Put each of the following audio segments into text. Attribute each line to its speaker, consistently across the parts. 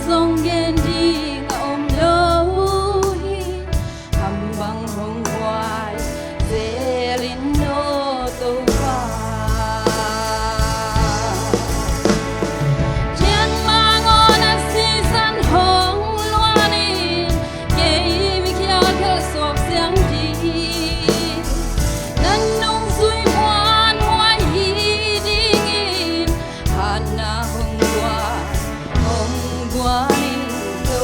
Speaker 1: song gen di nga lo hi hambang hong wai zelin no to wa jan mangon a season hong luanin ke mi kya khel sop siang di nan nong sui muan wai hi dingin hana hong wa in the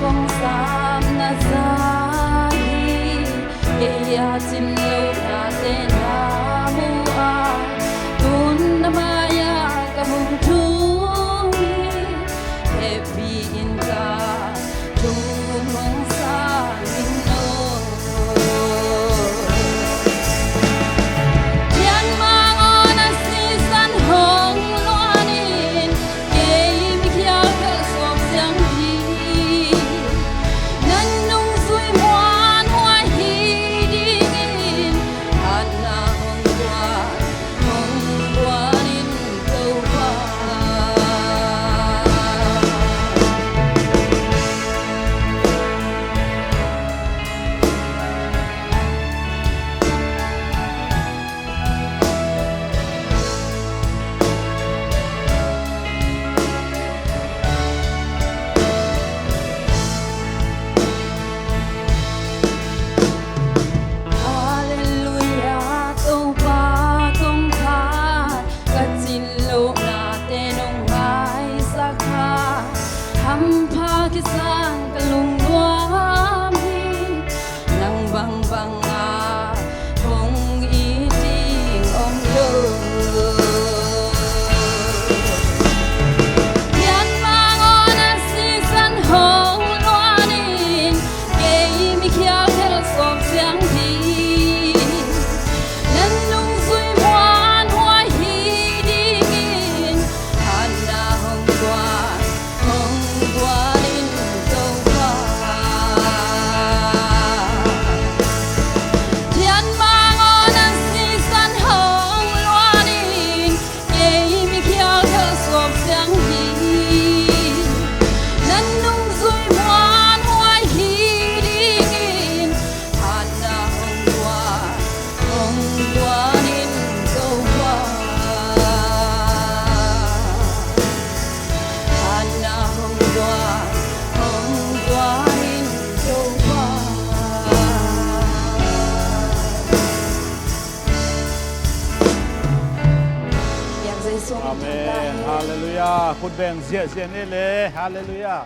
Speaker 1: kong sam na sai ke ya tin lo na te na mu a tun na maya ka mung tu happy in ka tu mong sa in no yan mangon a season hong luanin ke mi kya ka som siang di nan nung sui muan wai hi dingin hana hong guan in the wa Hallelujah tong pa tong khat ka chin lo na te nong mai sa kha ham pha ki sang ka lung luam hi nang bang bang a hong i ting om lo yan mangon a season hong luanin ke mi kya khel som siang di nan nung sui muan wai hi dingin hana hong guan in the wa yan mangon a season hong luanin ke mi kya khel som siang di nan nung sui muan wai hi dingin hana hong guan in the wa hana hong guan in the waอยากใจสูง
Speaker 2: Amen. Hallelujah. Khut beng zia zia ni le. Hallelujah.